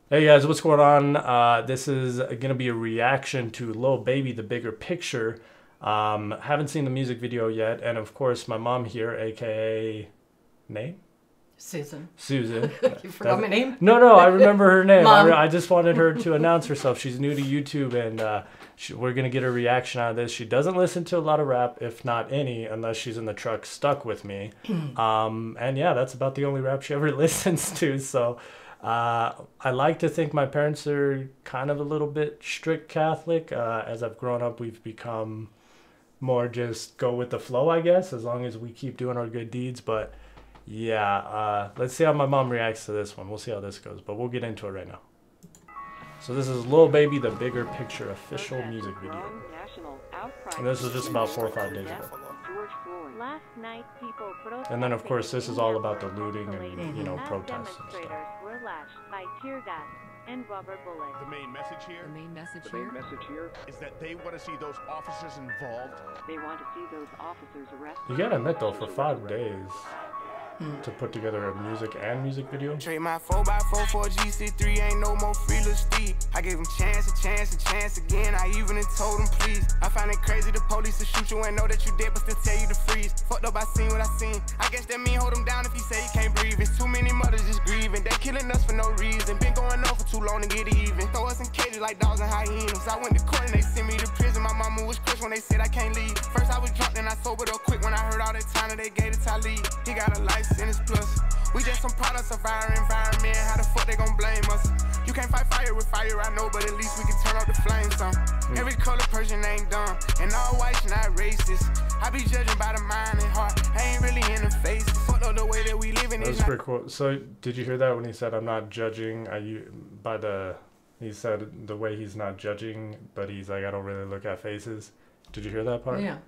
Hey guys, what's going on? This is gonna be a reaction to Lil Baby, The Bigger Picture. Haven't seen the music video yet, and of course my mom here, aka name? Susan. Susan. You forgot my name? No, I remember her name. Mom. I just wanted her to announce herself. She's new to YouTube, and we're gonna get a reaction out of this. She doesn't listen to a lot of rap, if not any, unless she's in the truck stuck with me. And yeah, that's about the only rap she ever listens to. So. I like to think my parents are kind of a little bit strict Catholic. As I've grown up, we've become more just go with the flow, I guess, as long as we keep doing our good deeds. But yeah, let's see how my mom reacts to this one. We'll see how this goes, but we'll get into it right now. So this is Lil Baby, The Bigger Picture official music video. And this was just about 4 or 5 days ago. Last night, people and then, of course, this is all about the looting and, you know, protests and stuff. Were lashed by tear gas and rubber bullets. The main message here. The main message the here. Main message here is that they want to see those officers involved. They want to see those officers arrested. You gotta admit though, for 5 days to put together a music video. Trade my 4x4 for a GC3, ain't no more free little Steve. I gave him chance again. I even told him please. I find it crazy the police to shoot you and know that you dead, but still tell you to freeze. Fucked up, I seen what I seen. I guess that mean hold him down if he say he can't breathe. It's too many mothers just grieving. They killing us for no reason. Been going on for too long to get even. Throw us in cages like dogs and hyenas. I went to court and they sent me to prison. My mama was crushed when they said I can't leave. First I was drunk, then I sobered up quick when I heard all that time that they gave to Talib. He got a life sentence plus. We just some products of our environment. How the fuck they gon' blame us? You can't fight fire with fire, I know, but at least we can turn off the flames some. Every color person ain't dumb, and all whites not racist. I be judging by the mind and heart. I ain't really in the face. Fuck up the way that we live in. That was pretty cool. So did you hear that when he said, "I'm not judging"? He said the way he's not judging, but he's like, "I don't really look at faces." Did you hear that part? Yeah.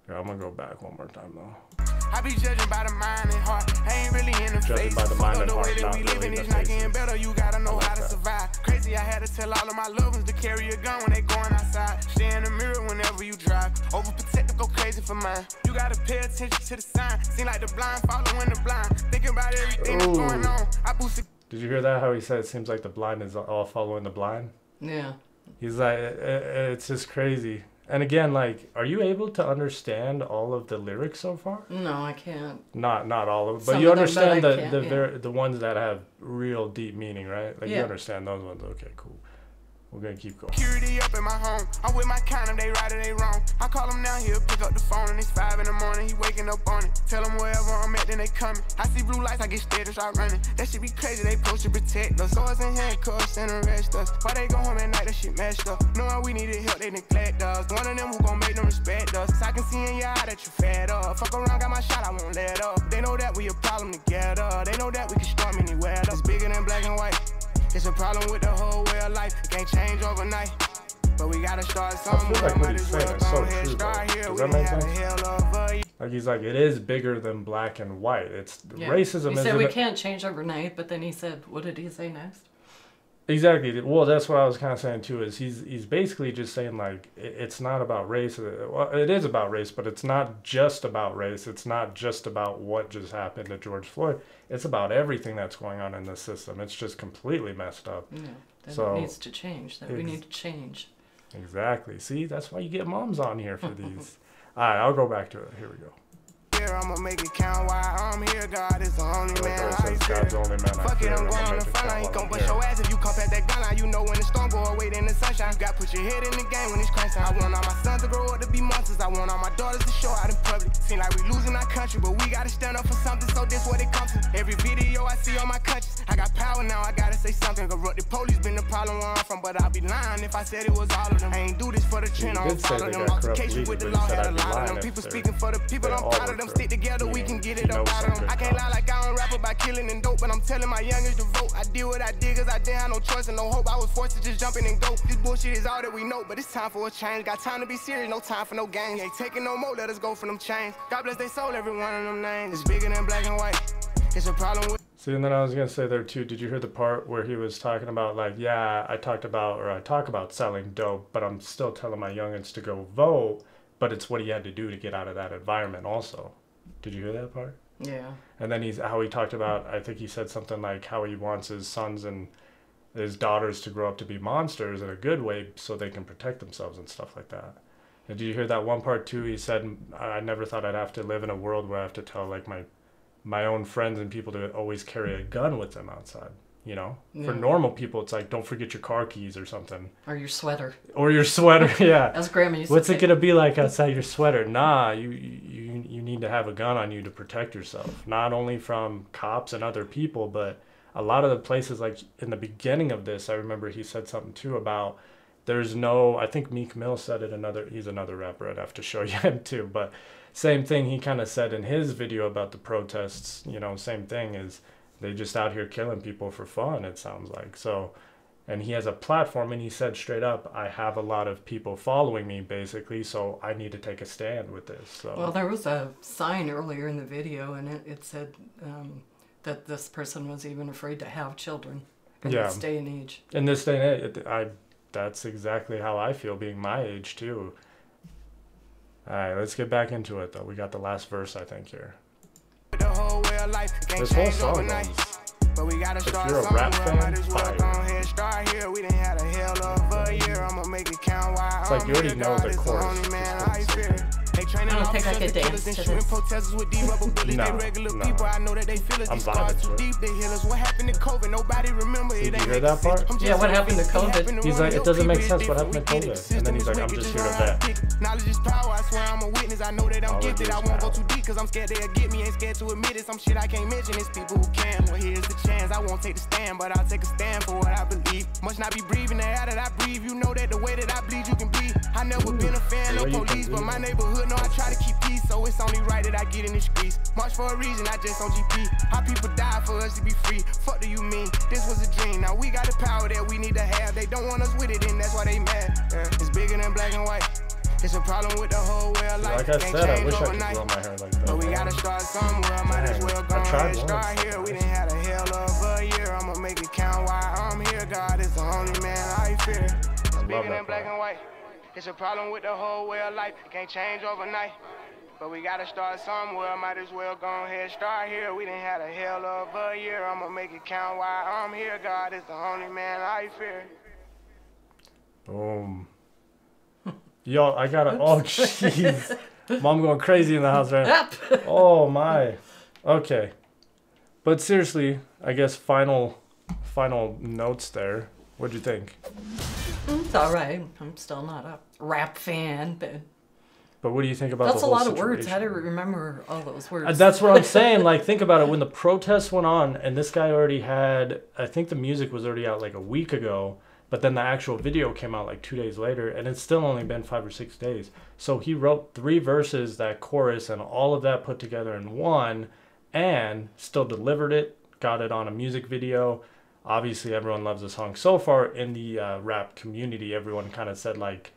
Yeah, I'm gonna go back one more time though. I be judging by the mind and heart. I ain't really in the face. By the mind and heart, not we really living the is not getting faces. better. You gotta know how to survive. Crazy, I had to tell all of my loved ones to carry a gun when they going outside. Stay in the mirror whenever you drive. Overprotective, go crazy for mine. You gotta pay attention to the sign. Seem like the blind following the blind. Thinking about everything that's going on. I boosted. Did you hear that? How he said it seems like the blind is all following the blind. Yeah. He's like, it's just crazy. And again, like, are you able to understand all of the lyrics so far? No, I can't. Not all of them, but Some you of them, understand but I can't, the ones that have real deep meaning, right? Like you Yeah. understand those ones. Okay, cool. We're gonna keep going. Security up in my home. I'm with my kind of they right or they wrong. I call him now, he'll pick up the phone and it's 5 in the morning. He waking up on it. Tell him wherever I'm at, then they coming. I see blue lights, I get scared and start running. That shit be crazy, they supposed to protect us. Swords and handcuffs and arrest us. Why they go home at night, that shit messed up. Knowing we needed help, they neglect us. One of them who gon' make them respect us. I can see in your eye that you fed up. Fuck around, got my shot, I won't let up. They know that we a problem together. They know that we can storm anywhere. It's bigger than black and white. It's a problem with the whole way of life. It can't change overnight. But we gotta start somewhere. I feel like what he's saying is so true, though. Does that make sense? Like he's like, it is bigger than black and white. It's racism. He said we can't change overnight, but then he said, what did he say next? Exactly. Well, that's what I was kind of saying too. Is he's basically just saying like it's not about race. Well, it is about race, but it's not just about race. It's not just about what just happened to George Floyd. It's about everything that's going on in the system. It's just completely messed up. Yeah. That So it needs to change. That we need to change. Exactly. See, that's why you get moms on here for these. All right, I'll go back to it. Here we go. I'ma make it count while I'm here. God is the only man I God's the only man I Fuck it, fear. I'm going on the front line. He gon' bust your ass if you come past that gun line. You know when the storm go away, then the sunshine. You got put your head in the game when it's crunch time. I want all my sons to grow up to be monsters. I want all my daughters to show out in public. Seem like we losing our country, but we gotta stand up for something. So this what it comes to. Every video I see on my conscience, I got power now. I gotta say something. Corrupted police been the problem where I'm from, but I'll be lying if I said it was all of them. I ain't do this for the trend. I don't follow them. Altercation with the law had a lot of them. People speaking for the people. I'm proud of them. Stick together, we can get it up out of them. I can't lie like I don't rap about killing and dope, but I'm telling my youngest to vote. I did what I did cause I didn't have no choice and no hope. I was forced to just jump in and go. This bullshit is all that we know, but it's time for a change. Got time to be serious, no time for no games. Ain't taking no more, let us go for them chains. God bless they soul, every one of them names. It's bigger than black and white. It's a problem with. See, and then I was gonna say there too, did you hear the part where he was talking about like, yeah, I talk about selling dope, but I'm still telling my youngins to go vote, but it's what he had to do to get out of that environment also. Did you hear that part? Yeah. And then how he talked about, I think he said something like how he wants his sons and his daughters to grow up to be monsters in a good way so they can protect themselves and stuff like that. And did you hear that one part too? He said, I never thought I'd have to live in a world where I have to tell like my own friends and people to always carry a gun with them outside. You know, for normal people, it's like, don't forget your car keys or something. Or your sweater. Or your sweater, yeah. As Grandma used What's to say. it going to be like outside your sweater? Nah, you need to have a gun on you to protect yourself. Not only from cops and other people, but a lot of the places, like in the beginning of this, I remember he said something too about there's no, I think Meek Mill said it, he's another rapper, I'd have to show you him too, but same thing he kind of said in his video about the protests, you know, same thing is they just out here killing people for fun, it sounds like. So, and he has a platform and he said straight up, I have a lot of people following me basically, so I need to take a stand with this. So. Well, there was a sign earlier in the video and it said that this person was even afraid to have children in this day and age. In this day and age, that's exactly how I feel being my age too. All right, let's get back into it though. We got the last verse, I think, here. This whole song is, if you're a rap fan, fire. It's like you already know the chorus. I don't think I could dance to this. No. I'm vibing to it. Did you hear that part? Yeah, what happened to COVID? He's like, it doesn't make sense what happened to COVID. And then he's like, I'm just here to vet. Knowledge is power, I swear I'm a witness. I know they don't get it. I won't go too deep because I'm scared they'll get me. Ain't scared to admit it. Some shit I can't mention. It's people who can. Well, here's the chance. I won't take the stand, but I'll take a stand for what I believe. Must not be breathing the air that I breathe. You know that the way that I bleed, you can be. I never been a fan of police, but my neighborhood know I try to keep peace. So it's only right that I get in the streets. March for a reason, I just on GP. How people die for us to be free. Fuck do you mean? This was a dream. Now we got the power that we need to have. They don't want us with it, and that's why they mad. It's bigger than black and white. It's a problem with the whole way of life. Like I said, I wish I could grow my hair like that. But we gotta start somewhere. Might as well go and start here. We didn't have a hell of a year. I'ma make it count while I'm here. God is the only man I fear. It's bigger than black and white. It's a problem with the whole way of life. It can't change overnight. But we gotta start somewhere. Might as well go ahead, start here. We didn't have a hell of a year. I'ma make it count while I'm here. God is the only man I fear. Boom. Yo, I gotta. Oh, jeez. Mom going crazy in the house right now. Oh, my. Okay. But seriously, I guess final notes there. What'd you think? It's all right. I'm still not a rap fan, but what do you think about that's the whole a lot situation? of words. How do you remember all those words? That's what I'm saying. Like, think about it. When the protests went on, and this guy already had, I think the music was already out like a week ago, but then the actual video came out like 2 days later, and it's still only been 5 or 6 days. So he wrote 3 verses, that chorus, and all of that put together in one, and still delivered it, got it on a music video. Obviously, everyone loves the song. So far in the rap community, everyone kind of said, like,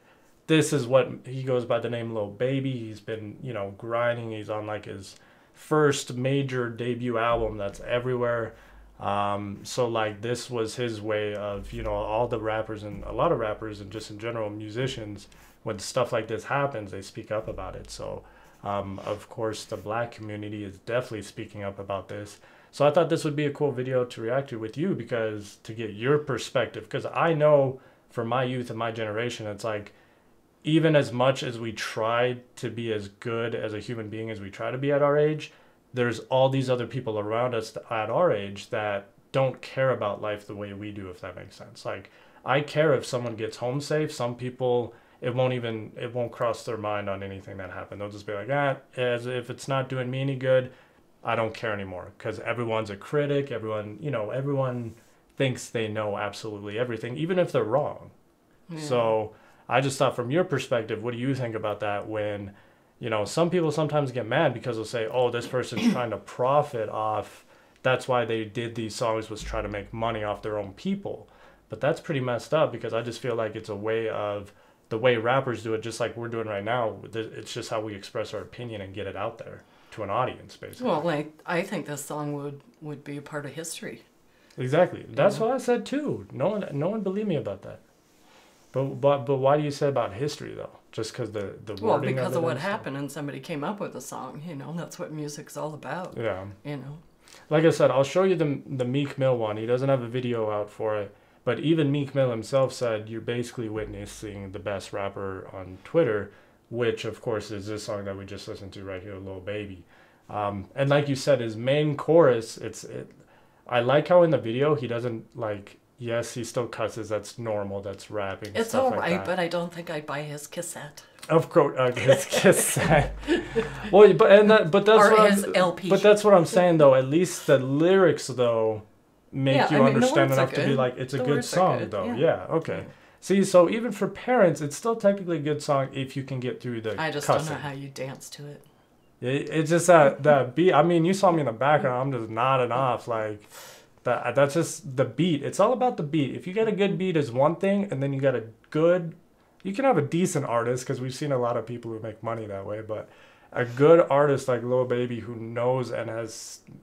this is what, he goes by the name Lil Baby. He's been, you know, grinding. He's on, like, his first major debut album that's everywhere. So, like, this was his way of, you know, all the rappers and a lot of rappers and just in general musicians, when stuff like this happens, they speak up about it. So, of course, the black community is definitely speaking up about this. So I thought this would be a cool video to react to with you, because to get your perspective, because I know for my youth and my generation, it's like, even as much as we try to be as good as a human being as we try to be at our age, there's all these other people around us at our age that don't care about life the way we do, if that makes sense. Like, I care if someone gets home safe. Some people, it won't cross their mind on anything that happened. They'll just be like, as if it's not doing me any good, I don't care anymore, because everyone's a critic. Everyone thinks they know absolutely everything, even if they're wrong. Yeah. So I just thought, from your perspective, what do you think about that when, you know, some people sometimes get mad because they'll say, oh, this person's trying to profit off, that's why they did these songs, was try to make money off their own people. But that's pretty messed up, because I just feel like it's a way of, the way rappers do it, just like we're doing right now, it's just how we express our opinion and get it out there to an audience, basically. Well, like, I think this song would be a part of history. Exactly. That's what I said too. No one believed me about that. But why do you say about history though? Just because the wording well, because of what and stuff? happened and somebody came up with a song, you know, that's what music's all about. Yeah. You know. Like I said, I'll show you the Meek Mill one. He doesn't have a video out for it, but even Meek Mill himself said you're basically witnessing the best rapper on Twitter, which of course is this song that we just listened to right here, Lil Baby. And like you said, his main chorus, I like how in the video he doesn't like. Yes, he still cusses. That's normal. That's rapping. It's stuff all like right, that. but I don't think I'd buy his cassette. Of course, his cassette. Well, but that's Or what his LP. But that's what I'm saying though. At least the lyrics though make Yeah, you I mean, the understand words are enough to be good. like it's a The good words are song good, though. yeah. Yeah. Okay. See, so even for parents, it's still technically a good song if you can get through the I just cussing. don't know how you dance to it. It's just that beat. I mean, you saw me in the background. I'm just nodding off like. That's just the beat. It's all about the beat. If you get a good beat is one thing, and then you got you can have a decent artist, because we've seen a lot of people who make money that way, but a good artist like Lil Baby who knows and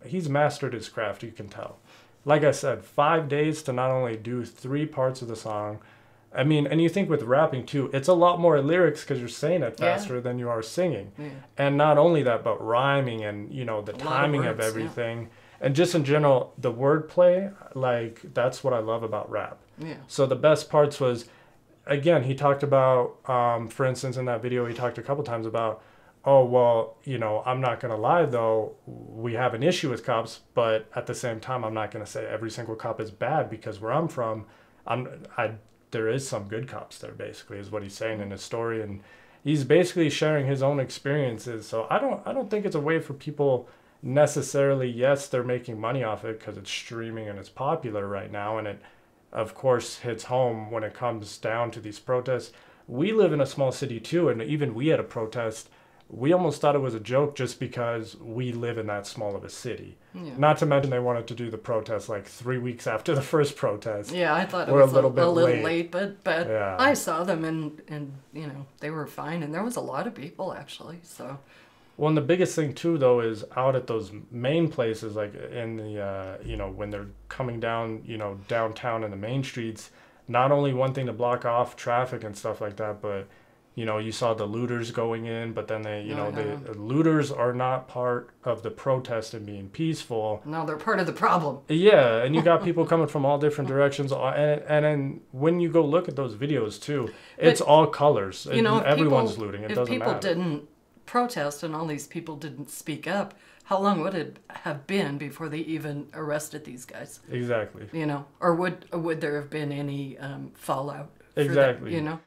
he's mastered his craft, you can tell. Like I said, 5 days to not only do 3 parts of the song, I mean, and you think with rapping too, it's a lot more lyrics because you're saying it faster than you are singing. Yeah. And not only that, but rhyming and, you know, the timing of everything. Yeah. And just in general, the wordplay, like, that's what I love about rap. Yeah. So the best parts was, again, he talked about, for instance, in that video, he talked a couple times about, oh, well, you know, I'm not going to lie, though, we have an issue with cops, but at the same time, I'm not going to say every single cop is bad, because where I'm from, there is some good cops there, basically, is what he's saying in his story. And he's basically sharing his own experiences. So I don't think it's a way for people necessarily. Yes, they're making money off it because it's streaming and it's popular right now, and it of course hits home when it comes down to these protests. We live in a small city too, and even we had a protest. We almost thought it was a joke just because we live in that small of a city. Yeah. Not to mention they wanted to do the protest like 3 weeks after the first protest. Yeah, I thought it was a little late, but yeah. I saw them and you know, they were fine, and there was a lot of people actually, so. Well, and the biggest thing too, though, is out at those main places, like in the, you know, when they're coming down, you know, downtown in the main streets, not only one thing to block off traffic and stuff like that, but, you know, you saw the looters going in, but then they, you know, the looters are not part of the protest and being peaceful. No, they're part of the problem. Yeah, and you got people coming from all different directions, and then when you go look at those videos too, it's all colors. You know, everyone's looting. It doesn't matter. If people didn't protest and all these people didn't speak up, how long would it have been before they even arrested these guys? Exactly. You know, or would there have been any fallout? Exactly. You know.